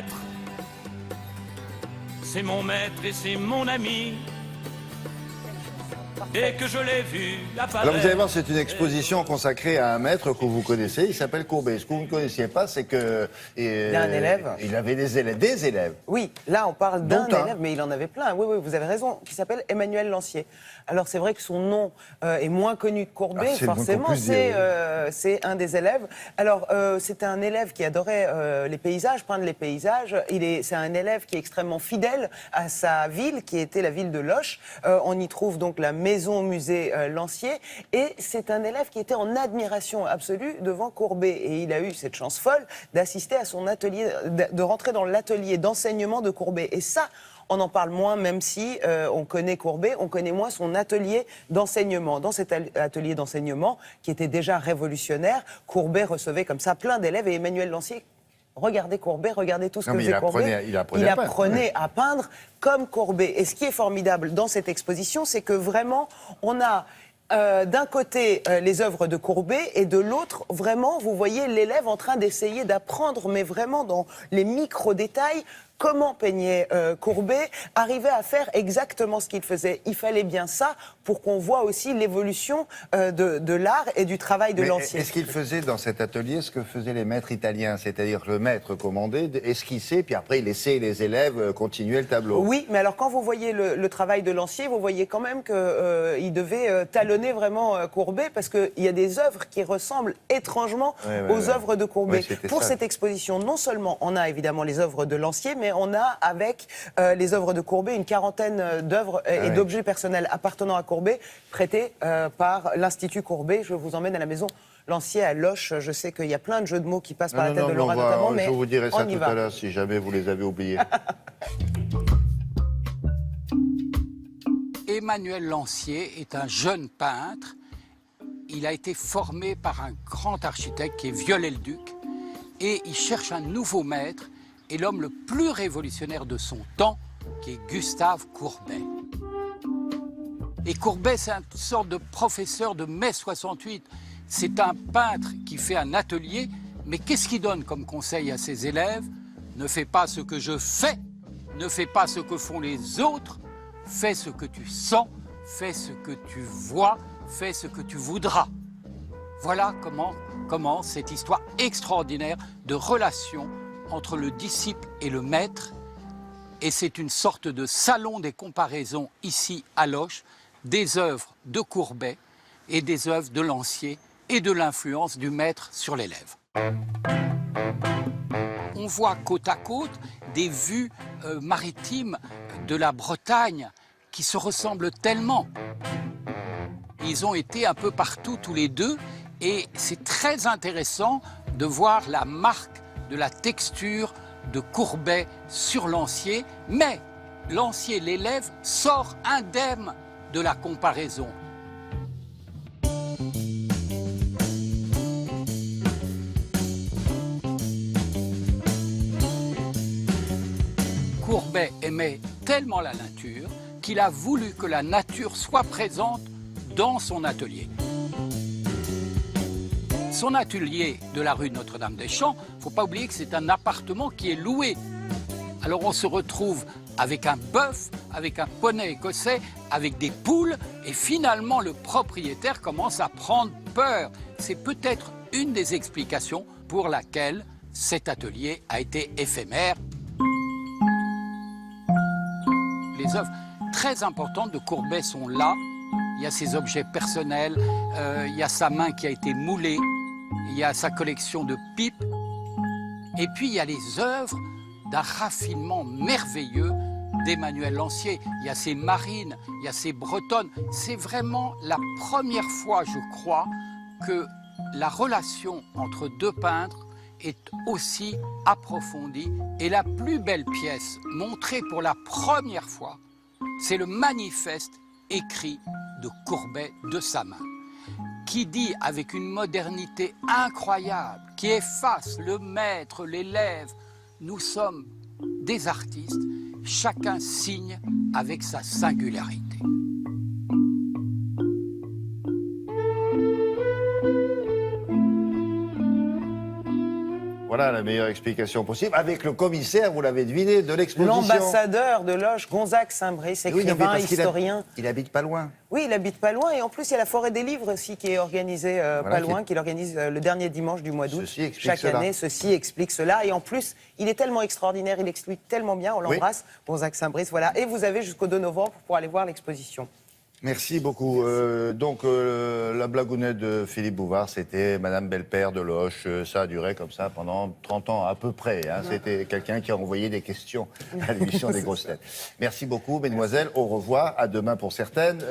maître. C'est mon maître et c'est mon ami. Et que je l'ai vu apparaître. Alors vous allez voir, c'est une exposition consacrée à un maître que vous connaissez, il s'appelle Courbet. Ce que vous ne connaissiez pas, c'est que... Il y a un élève. Il avait des élèves. Oui, là on parle d'un Dont un. élève, mais il en avait plein. Oui, vous avez raison, qui s'appelle Emmanuel Lancier. Alors c'est vrai que son nom est moins connu que Courbet, Ah, c'est le moins qu'on forcément, puisse dire, c'est un des élèves. Alors c'était un élève qui adorait les paysages, peindre les paysages. C'est un élève qui est extrêmement fidèle à sa ville, qui était la ville de Loches. On y trouve donc la maison-musée Lancier. Et c'est un élève qui était en admiration absolue devant Courbet. Et il a eu cette chance folle d'assister à son atelier, de rentrer dans l'atelier d'enseignement de Courbet. Et ça, on en parle moins, même si on connaît Courbet, on connaît moins son atelier d'enseignement. Dans cet atelier d'enseignement, qui était déjà révolutionnaire, Courbet recevait comme ça plein d'élèves et Emmanuel Lancier, regardez Courbet, regardez tout ce que faisait Courbet. Il apprenait à peindre comme Courbet. Et ce qui est formidable dans cette exposition, c'est que vraiment, on a... d'un côté, les œuvres de Courbet, et de l'autre, vraiment, vous voyez l'élève en train d'essayer d'apprendre, mais vraiment dans les micro-détails, comment peignait Courbet, arrivait à faire exactement ce qu'il faisait. Il fallait bien ça pour qu'on voit aussi l'évolution de l'art et du travail de Lancier. Est-ce qu'il faisait dans cet atelier ce que faisaient les maîtres italiens? C'est-à-dire que le maître commandait, esquissait, puis après il laissait les élèves continuer le tableau? Oui, mais alors quand vous voyez le travail de Lancier, vous voyez quand même qu'il devait talonner vraiment Courbet, parce qu'il y a des œuvres qui ressemblent étrangement aux œuvres de Courbet. Pour cette exposition, non seulement on a évidemment les œuvres de Lancier, mais on a avec les œuvres de Courbet une quarantaine d'œuvres et d'objets personnels appartenant à Courbet, prêtés par l'Institut Courbet. Je vous emmène à la maison Lancier à Loches. Je sais qu'il y a plein de jeux de mots qui passent par la tête de Laura notamment, mais je vous dirai ça tout à à l'heure si jamais vous les avez oubliés. Emmanuel Lancier est un jeune peintre. Il a été formé par un grand architecte qui est Viollet-le-Duc, et il cherche un nouveau maître, et l'homme le plus révolutionnaire de son temps, qui est Gustave Courbet. Et Courbet, c'est une sorte de professeur de mai 68. C'est un peintre qui fait un atelier, mais qu'est-ce qu'il donne comme conseil à ses élèves? Ne fais pas ce que je fais, ne fais pas ce que font les autres, fais ce que tu sens, fais ce que tu vois, fais ce que tu voudras. Voilà comment commence cette histoire extraordinaire de relation entre le disciple et le maître. Et c'est une sorte de salon des comparaisons ici à Loches, des œuvres de Courbet et des œuvres de Lancier et de l'influence du maître sur l'élève. On voit côte à côte des vues maritimes de la Bretagne qui se ressemblent tellement. Ils ont été un peu partout tous les deux, et c'est très intéressant de voir la marque de la texture de Courbet sur Lancier, mais Lancier, l'élève, sort indemne de la comparaison. Courbet aimait tellement la nature qu'il a voulu que la nature soit présente dans son atelier. Son atelier de la rue Notre-Dame-des-Champs, il ne faut pas oublier que c'est un appartement qui est loué. Alors on se retrouve avec un bœuf, avec un poney écossais, avec des poules, et finalement le propriétaire commence à prendre peur. C'est peut-être une des explications pour laquelle cet atelier a été éphémère. Les œuvres très importantes de Courbet sont là. Il y a ses objets personnels, il y a sa main qui a été moulée, il y a sa collection de pipes, et puis il y a les œuvres d'un raffinement merveilleux d'Emmanuel Lancier. Il y a ses marines, il y a ses bretonnes. C'est vraiment la première fois, je crois, que la relation entre deux peintres est aussi approfondie. Et la plus belle pièce montrée pour la première fois, c'est le manifeste écrit de Courbet de sa main, qui dit avec une modernité incroyable, qui efface le maître, l'élève, nous sommes des artistes, chacun signe avec sa singularité. Voilà la meilleure explication possible. Avec le commissaire, vous l'avez deviné, de l'exposition. L'ambassadeur de Loches, Gonzague Saint-Brice, Oui, non, mais écrivain, parce qu'il historien. il habite pas loin. Oui, il habite pas loin. Et en plus, il y a la Forêt des Livres aussi qui est organisée Voilà, pas loin, qu'il organise le dernier dimanche du mois d'août. Ceci explique Chaque cela. année, ceci explique cela. Et en plus, il est tellement extraordinaire, il explique tellement bien. On l'embrasse, Gonzague Saint-Brice. Voilà. Et vous avez jusqu'au 2 novembre pour aller voir l'exposition. Merci beaucoup. Donc, la blagounette de Philippe Bouvard, c'était Madame Belpère de Loches. Ça a duré comme ça pendant 30 ans à peu près. Hein. C'était quelqu'un qui a envoyé des questions à l'émission des grosses têtes. Merci beaucoup, mesdemoiselles. Au revoir. À demain pour certaines.